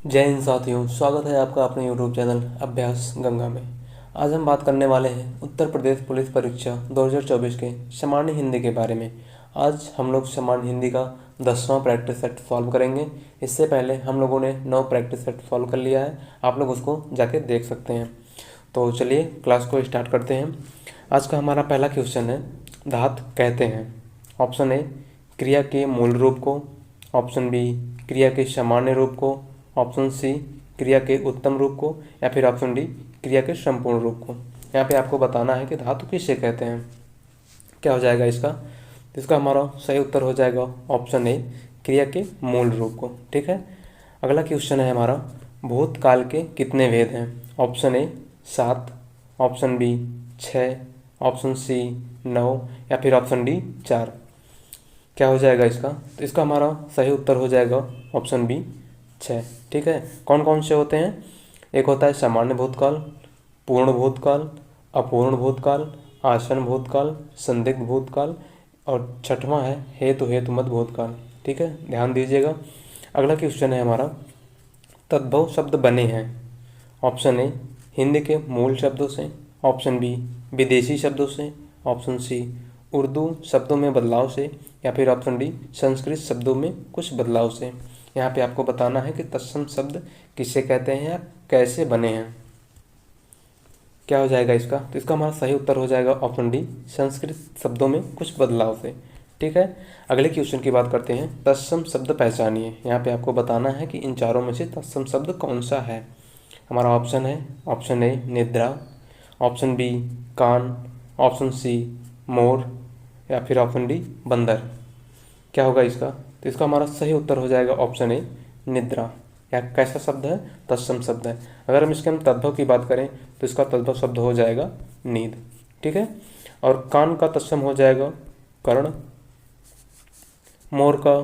जय हिंद साथियों, स्वागत है आपका अपने यूट्यूब चैनल अभ्यास गंगा में। आज हम बात करने वाले हैं उत्तर प्रदेश पुलिस परीक्षा 2024 के सामान्य हिंदी के बारे में। आज हम लोग सामान्य हिंदी का 10वां प्रैक्टिस सेट सॉल्व करेंगे। इससे पहले हम लोगों ने 9 प्रैक्टिस सेट सॉल्व कर लिया है, आप लोग उसको जाके देख सकते हैं। तो चलिए क्लास को स्टार्ट करते हैं। आज का हमारा पहला क्वेश्चन है, धातु कहते हैं। ऑप्शन ए क्रिया के मूल रूप को, ऑप्शन बी क्रिया के सामान्य रूप को, ऑप्शन सी क्रिया के उत्तम रूप को, या फिर ऑप्शन डी क्रिया के संपूर्ण रूप को। यहाँ पे आपको बताना है कि धातु किसे कहते हैं। क्या हो जाएगा इसका? तो इसका हमारा सही उत्तर हो जाएगा ऑप्शन ए क्रिया के मूल रूप को। ठीक है। अगला क्वेश्चन है हमारा, भूतकाल के कितने वेद हैं? Option A 7, option B 6, option C 9, या फिर ऑप्शन डी 4। क्या हो जाएगा इसका? तो इसका हमारा सही उत्तर हो जाएगा ऑप्शन बी 6। ठीक है। कौन कौन से होते हैं? एक होता है सामान्य भूतकाल, पूर्ण भूतकाल, अपूर्ण भूतकाल, आसन भूतकाल, संदिग्ध भूतकाल, और छठवां है हेतुमत भूतकाल। ठीक है, ध्यान दीजिएगा। अगला क्वेश्चन है हमारा, तद्भव शब्द बने हैं। ऑप्शन ए हिंदी के मूल शब्दों से, ऑप्शन बी विदेशी शब्दों से, ऑप्शन सी उर्दू शब्दों में बदलाव से, या फिर ऑप्शन डी संस्कृत शब्दों में कुछ बदलाव से। यहाँ पे आपको बताना है कि तत्सम शब्द किसे कहते हैं या कैसे बने हैं। क्या हो जाएगा इसका? तो इसका हमारा सही उत्तर हो जाएगा ऑप्शन डी संस्कृत शब्दों में कुछ बदलाव से। ठीक है। अगले क्वेश्चन की बात करते हैं, तत्सम शब्द पहचानिए। यहाँ पे आपको बताना है कि इन चारों में से तत्सम शब्द कौन सा है। हमारा ऑप्शन है, ऑप्शन ए निद्रा, ऑप्शन बी कान, ऑप्शन सी मोर, या फिर ऑप्शन डी बंदर। क्या होगा इसका? तो इसका हमारा सही उत्तर हो जाएगा ऑप्शन ए निद्रा। या कैसा शब्द है? तत्सम शब्द है। अगर हम इसके तद्भव की बात करें तो इसका तद्भव शब्द हो जाएगा नींद। ठीक है। और कान का तत्सम हो जाएगा कर्ण, मोर का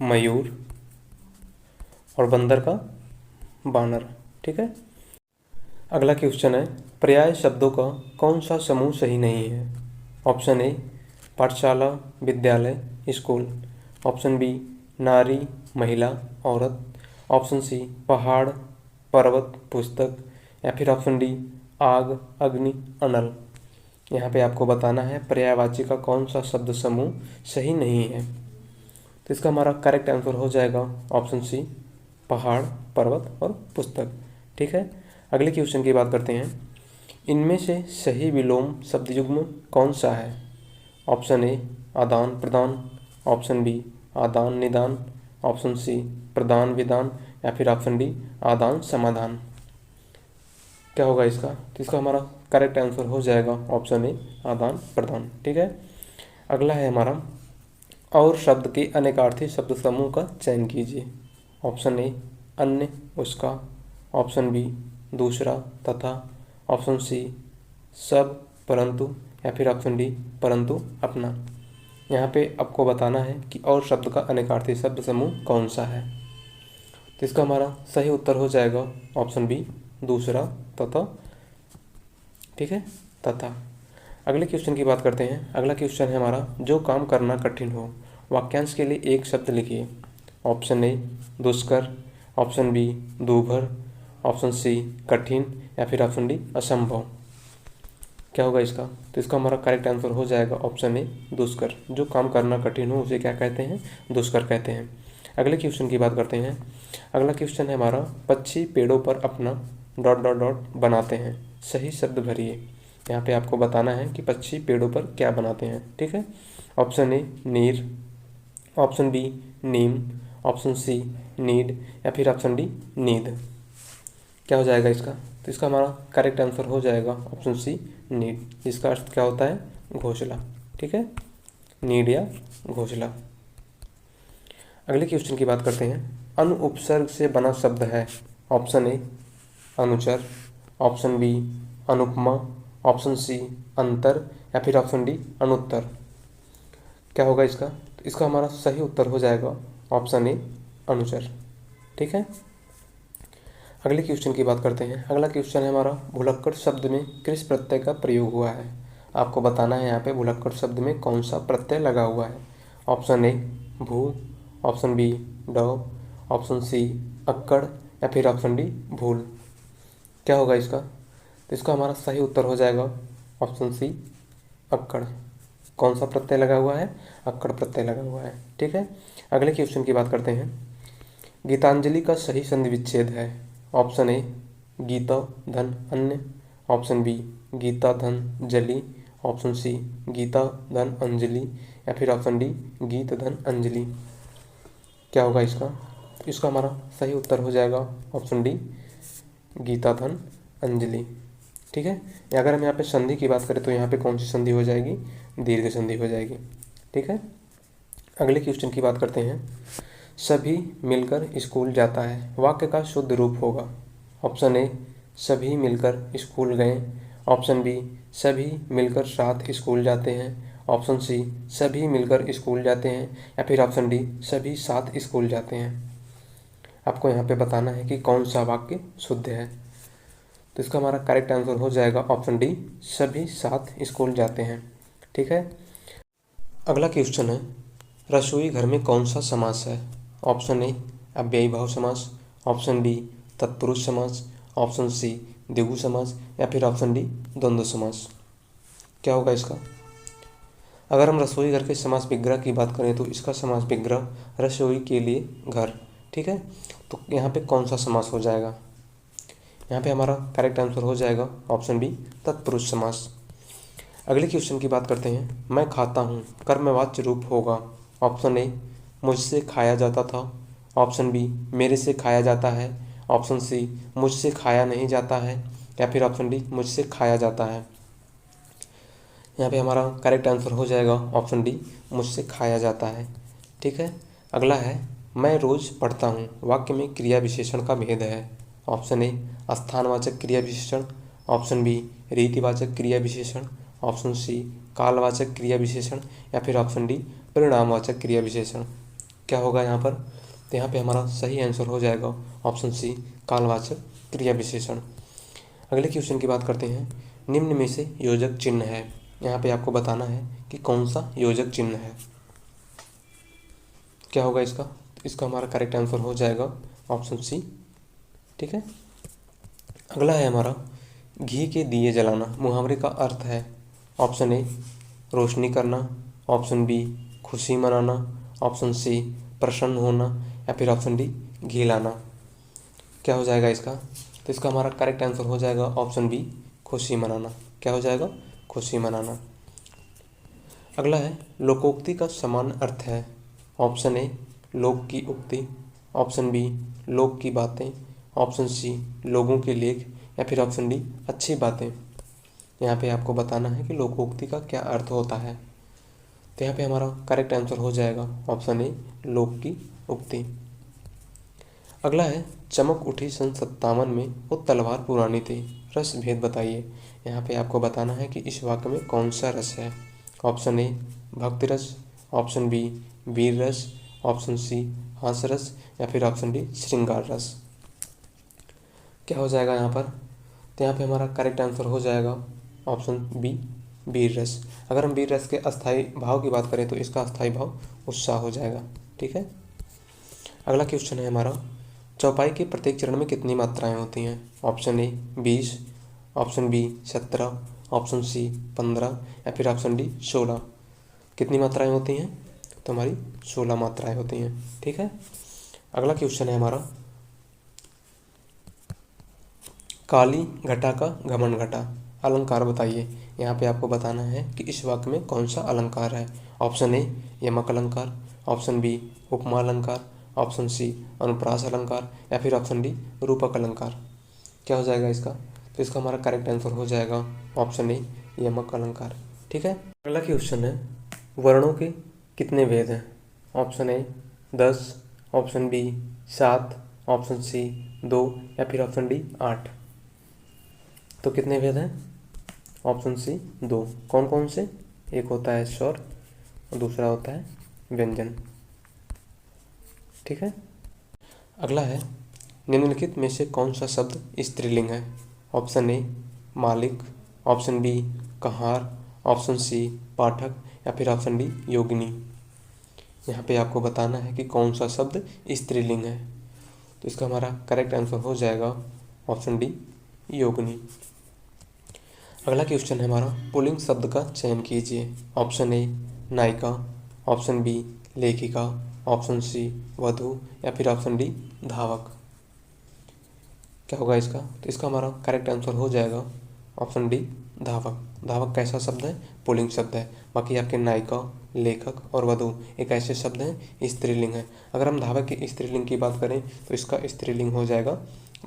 मयूर, और बंदर का बानर। ठीक है। अगला क्वेश्चन है, पर्याय शब्दों का कौन सा समूह सही नहीं है? ऑप्शन ए पाठशाला, विद्यालय, स्कूल, ऑप्शन बी नारी, महिला, औरत, ऑप्शन सी पहाड़, पर्वत, पुस्तक, या फिर ऑप्शन डी आग, अग्नि, अनल। यहाँ पे आपको बताना है पर्यायवाची का कौन सा शब्द समूह सही नहीं है। तो इसका हमारा करेक्ट आंसर हो जाएगा ऑप्शन सी पहाड़, पर्वत और पुस्तक। ठीक है। अगले क्वेश्चन की बात करते हैं, इनमें से सही विलोम शब्द युग्म कौन सा है? ऑप्शन ए आदान प्रदान, ऑप्शन बी आदान निदान, ऑप्शन सी प्रदान विदान, या फिर ऑप्शन डी आदान समाधान। क्या होगा इसका? तो इसका हमारा करेक्ट आंसर हो जाएगा ऑप्शन ए आदान प्रदान। ठीक है। अगला है हमारा, और शब्द के अनेकार्थी शब्द समूह का चयन कीजिए। ऑप्शन ए अन्य, उसका, ऑप्शन बी दूसरा, तथा, ऑप्शन सी सब, परंतु, या फिर ऑप्शन डी परंतु अपना। यहाँ पे आपको बताना है कि और शब्द का अनेकार्थी शब्द समूह कौन सा है। तो इसका हमारा सही उत्तर हो जाएगा ऑप्शन बी दूसरा, तथा। ठीक है, तथा। अगले क्वेश्चन की बात करते हैं। अगला क्वेश्चन है हमारा, जो काम करना कठिन हो, वाक्यांश के लिए एक शब्द लिखिए। ऑप्शन ए दुष्कर, ऑप्शन बी दूभर, ऑप्शन सी कठिन, या फिर ऑप्शन डी असंभव। क्या होगा इसका? तो इसका हमारा करेक्ट आंसर हो जाएगा ऑप्शन ए दुष्कर। जो काम करना कठिन हो उसे क्या कहते हैं? दुष्कर कहते हैं। अगले क्वेश्चन की बात करते हैं। अगला क्वेश्चन है हमारा, पक्षी पेड़ों पर अपना डॉट डॉट डॉट बनाते हैं, सही शब्द भरिए। यहाँ पे आपको बताना है कि पक्षी पेड़ों पर क्या बनाते हैं। ठीक है। ऑप्शन ए नीर, ऑप्शन बी नीम, ऑप्शन सी नीड, या फिर ऑप्शन डी नींद। क्या हो जाएगा इसका? तो इसका हमारा करेक्ट आंसर हो जाएगा ऑप्शन सी नीड, जिसका अर्थ क्या होता है? घोंसला। ठीक है, नीड या घोंसला। अगले क्वेश्चन की बात करते हैं। अनु उपसर्ग से बना शब्द है। ऑप्शन ए अनुचर, ऑप्शन बी अनुपमा, ऑप्शन सी अंतर, या फिर ऑप्शन डी अनुत्तर। क्या होगा इसका? तो इसका हमारा सही उत्तर हो जाएगा ऑप्शन ए अनुचर। ठीक है। अगले क्वेश्चन की बात करते हैं। अगला क्वेश्चन है हमारा, भुलक्कड़ शब्द में किस प्रत्यय का प्रयोग हुआ है? आपको बताना है यहाँ पे भुलक्कड़ शब्द में कौन सा प्रत्यय लगा हुआ है। ऑप्शन ए भू, ऑप्शन बी ड, ऑप्शन सी अक्कड़, या फिर ऑप्शन डी भूल। क्या होगा इसका? तो इसका हमारा सही उत्तर हो जाएगा ऑप्शन सी अक्कड़। कौन सा प्रत्यय लगा हुआ है? अक्कड़ प्रत्यय लगा हुआ है। ठीक है, अगले क्वेश्चन की बात करते हैं। गीतांजलि का सही संधि विच्छेद है। ऑप्शन ए गीता धन अन्य, ऑप्शन बी गीता धन जली, ऑप्शन सी गीता धन अंजलि, या फिर ऑप्शन डी गीत धन अंजलि। क्या होगा इसका? इसका हमारा सही उत्तर हो जाएगा ऑप्शन डी गीता धन अंजलि। ठीक है, अगर हम यहाँ पे संधि की बात करें तो यहाँ पे कौन सी संधि हो जाएगी? दीर्घ संधि हो जाएगी। ठीक है, अगले क्वेश्चन की बात करते हैं। सभी मिलकर स्कूल जाता है, वाक्य का शुद्ध रूप होगा। ऑप्शन ए सभी मिलकर स्कूल गए, ऑप्शन बी सभी मिलकर साथ स्कूल जाते हैं, ऑप्शन सी सभी मिलकर स्कूल जाते हैं, या फिर ऑप्शन डी सभी साथ स्कूल जाते हैं। आपको यहाँ पे बताना है कि कौन सा वाक्य शुद्ध है। तो इसका हमारा करेक्ट आंसर हो जाएगा ऑप्शन डी सभी साथ स्कूल जाते हैं। ठीक है, अगला क्वेश्चन है। रसोई घर में कौन सा समास है? ऑप्शन ए अव्ययी भाव समास, ऑप्शन बी तत्पुरुष समास, ऑप्शन सी द्विगु समास, या फिर ऑप्शन डी द्वंद्व समास। क्या होगा इसका? अगर हम रसोई घर के समास विग्रह की बात करें तो इसका समास विग्रह रसोई के लिए घर। ठीक है, तो यहाँ पे कौन सा समास हो जाएगा? यहाँ पे हमारा करेक्ट आंसर हो जाएगा ऑप्शन बी तत्पुरुष समास। अगले क्वेश्चन की बात करते हैं। मैं खाता हूँ कर्मवाच्य रूप होगा। ऑप्शन ए मुझसे खाया जाता था, ऑप्शन बी मेरे से खाया जाता है, ऑप्शन सी मुझसे खाया नहीं जाता है, या फिर ऑप्शन डी मुझसे खाया जाता है। यहाँ पे हमारा करेक्ट आंसर हो जाएगा ऑप्शन डी मुझसे खाया जाता है। ठीक है, अगला है। मैं रोज़ पढ़ता हूँ, वाक्य में क्रिया विशेषण का भेद है। ऑप्शन ए स्थानवाचक क्रिया विशेषण, ऑप्शन बी रीतिवाचक क्रिया विशेषण, ऑप्शन सी कालवाचक क्रिया विशेषण, या फिर ऑप्शन डी परिणामवाचक क्रिया विशेषण। क्या होगा यहाँ पर? तो यहाँ पे हमारा सही आंसर हो जाएगा ऑप्शन सी कालवाचक क्रिया विशेषण। अगले क्वेश्चन की बात करते हैं। निम्न में से योजक चिन्ह है। यहाँ पे आपको बताना है कि कौन सा योजक चिन्ह है। क्या होगा इसका? इसका हमारा करेक्ट आंसर हो जाएगा ऑप्शन सी। ठीक है, अगला है हमारा। घी के दिए जलाना मुहावरे का अर्थ है। ऑप्शन ए रोशनी करना, ऑप्शन बी खुशी मनाना, ऑप्शन सी प्रसन्न होना, या फिर ऑप्शन डी घी लाना। क्या हो जाएगा इसका? तो इसका हमारा करेक्ट आंसर हो जाएगा ऑप्शन बी खुशी मनाना। क्या हो जाएगा? खुशी मनाना। अगला है लोकोक्ति का समान अर्थ है। ऑप्शन ए लोक की उक्ति, ऑप्शन बी लोक की बातें, ऑप्शन सी लोगों के लेख, या फिर ऑप्शन डी अच्छी बातें। यहाँ पे आपको बताना है कि लोकोक्ति का क्या अर्थ होता है। तो यहाँ पे हमारा करेक्ट आंसर हो जाएगा ऑप्शन ए लोक की उक्ति। अगला है चमक उठी सन 57 में वो तलवार पुरानी थी, रस भेद बताइए। यहाँ पे आपको बताना है कि इस वाक्य में कौन सा रस है। ऑप्शन ए भक्ति रस, ऑप्शन बी वीर रस, ऑप्शन सी हास रस, या फिर ऑप्शन डी श्रृंगार रस। क्या हो जाएगा यहाँ पर? तो यहाँ पे हमारा करेक्ट आंसर हो जाएगा ऑप्शन बी वीर रस। अगर हम वीर रस के अस्थायी भाव की बात करें तो इसका अस्थायी भाव उत्साह हो जाएगा। ठीक है, अगला क्वेश्चन है हमारा। चौपाई के प्रत्येक चरण में कितनी मात्राएं होती हैं? Option A 20, option B 17, option C 15, या फिर ऑप्शन डी 16। कितनी मात्राएं होती हैं? तो हमारी 16 मात्राएं होती हैं। ठीक है, अगला क्वेश्चन है हमारा। काली घटा का घमंड घटा, अलंकार बताइए। यहाँ पे आपको बताना है कि इस वाक्य में कौन सा अलंकार है। ऑप्शन ए यमक अलंकार, ऑप्शन बी उपमा अलंकार, ऑप्शन सी अनुप्रास अलंकार, या फिर ऑप्शन डी रूपक अलंकार। क्या हो जाएगा इसका? तो इसका हमारा करेक्ट आंसर हो जाएगा ऑप्शन ए यमक अलंकार। ठीक है, अगला क्वेश्चन है। वर्णों के कितने भेद हैं? Option A 10, option B 7, option C 2, या फिर ऑप्शन डी 8। तो कितने भेद हैं? Option C 2। कौन कौन से? एक होता है स्वर और दूसरा होता है व्यंजन। ठीक है, अगला है। निम्नलिखित में से कौन सा शब्द स्त्रीलिंग है? ऑप्शन ए मालिक, ऑप्शन बी कहार, ऑप्शन सी पाठक, या फिर ऑप्शन डी योगिनी। यहाँ पे आपको बताना है कि कौन सा शब्द स्त्रीलिंग है। तो इसका हमारा करेक्ट आंसर हो जाएगा ऑप्शन डी, योगिनी। अगला क्वेश्चन है हमारा, पुल्लिंग शब्द का चयन कीजिए। ऑप्शन ए नायिका, ऑप्शन बी लेखिका, ऑप्शन सी वधू या फिर ऑप्शन डी धावक। क्या होगा इसका? तो इसका हमारा करेक्ट आंसर हो जाएगा ऑप्शन डी, धावक। धावक कैसा शब्द है? पुल्लिंग शब्द है। बाकी आपके नायिका, लेखक और वधू एक ऐसे शब्द हैं स्त्रीलिंग है। अगर हम धावक की स्त्रीलिंग की बात करें तो इसका स्त्रीलिंग हो जाएगा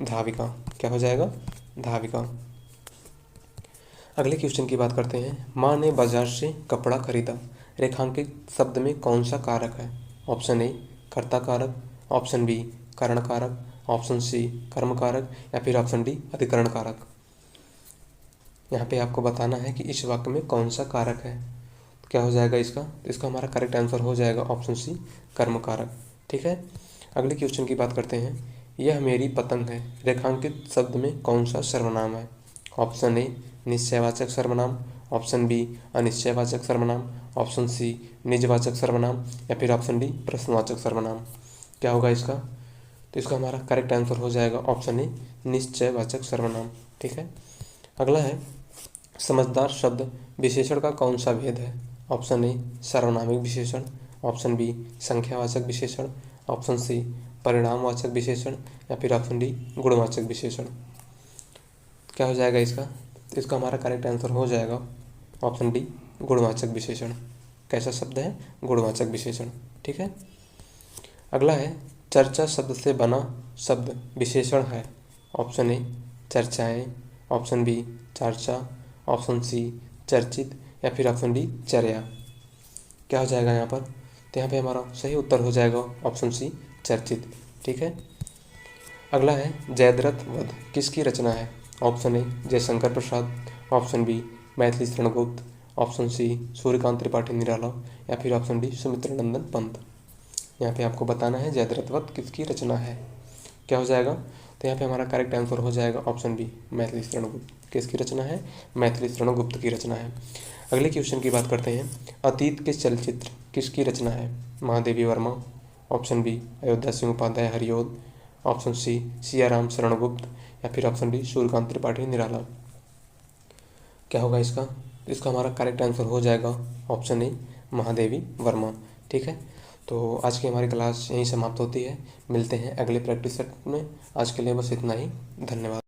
धाविका। क्या हो जाएगा? धाविका। अगले क्वेश्चन की बात करते हैं, माँ ने बाजार से कपड़ा खरीदा। रेखांकित शब्द में कौन सा कारक है? ऑप्शन ए कर्ता कारक, ऑप्शन बी कारण कारक, ऑप्शन सी कर्म कारक या फिर ऑप्शन डी अधिकरण कारक। यहाँ पे आपको बताना है कि इस वाक्य में कौन सा कारक है। तो क्या हो जाएगा इसका? तो इसका हमारा करेक्ट आंसर हो जाएगा ऑप्शन सी कर्म कारक। ठीक है। अगले क्वेश्चन की बात करते हैं, यह मेरी पतंग है। रेखांकित शब्द में कौन सा सर्वनाम है? ऑप्शन ए निश्चयवाचक सर्वनाम, ऑप्शन बी अनिश्चयवाचक सर्वनाम, ऑप्शन सी निजवाचक सर्वनाम या फिर ऑप्शन डी प्रश्नवाचक सर्वनाम। क्या होगा इसका? तो इसका हमारा करेक्ट आंसर हो जाएगा ऑप्शन ए निश्चयवाचक सर्वनाम। ठीक है। अगला है, समझदार शब्द विशेषण का कौन सा भेद है? ऑप्शन ए सार्वनामिक विशेषण, ऑप्शन बी संख्यावाचक विशेषण, ऑप्शन सी परिणामवाचक विशेषण या फिर ऑप्शन डी गुणवाचक विशेषण। क्या हो जाएगा इसका? तो इसका हमारा करेक्ट आंसर हो जाएगा ऑप्शन डी गुणवाचक विशेषण। कैसा शब्द है? गुणवाचक विशेषण। ठीक है। अगला है, चर्चा शब्द से बना शब्द विशेषण है। ऑप्शन ए चर्चाएं, ऑप्शन बी चर्चा, ऑप्शन सी चर्चित या फिर ऑप्शन डी चर्या। क्या हो जाएगा यहाँ पर? तो यहाँ पे हमारा सही उत्तर हो जाएगा ऑप्शन सी चर्चित। ठीक है। अगला है, जयद्रथ वध किसकी रचना है? Option A Jaishankar Prasad, option B Maithili Sharan Gupt, option C Suryakant Tripathi Nirala या फिर option D Sumitranandan Pant. यहाँ पे आपको बताना है जयद्रथ वध किसकी रचना है। क्या हो जाएगा? तो यहाँ पे हमारा करेक्ट आंसर हो जाएगा ऑप्शन बी मैथिली शरण गुप्त। किसकी रचना है? मैथिली शरण गुप्त की रचना है। अगले क्वेश्चन की बात करते हैं, अतीत के चलचित्र किसकी रचना है? Mahadevi Varma, option B Ayodhya Singh Upadhyay Hariaudh, option C Siyaram Sharan Gupt या फिर ऑप्शन डी सूर्यकांत त्रिपाठी निराला। क्या होगा इसका? इसका हमारा करेक्ट आंसर हो जाएगा ऑप्शन ए महादेवी वर्मा। ठीक है। तो आज की हमारी क्लास यहीं समाप्त होती है। मिलते हैं अगले प्रैक्टिस सेट में। आज के लिए बस इतना ही। धन्यवाद।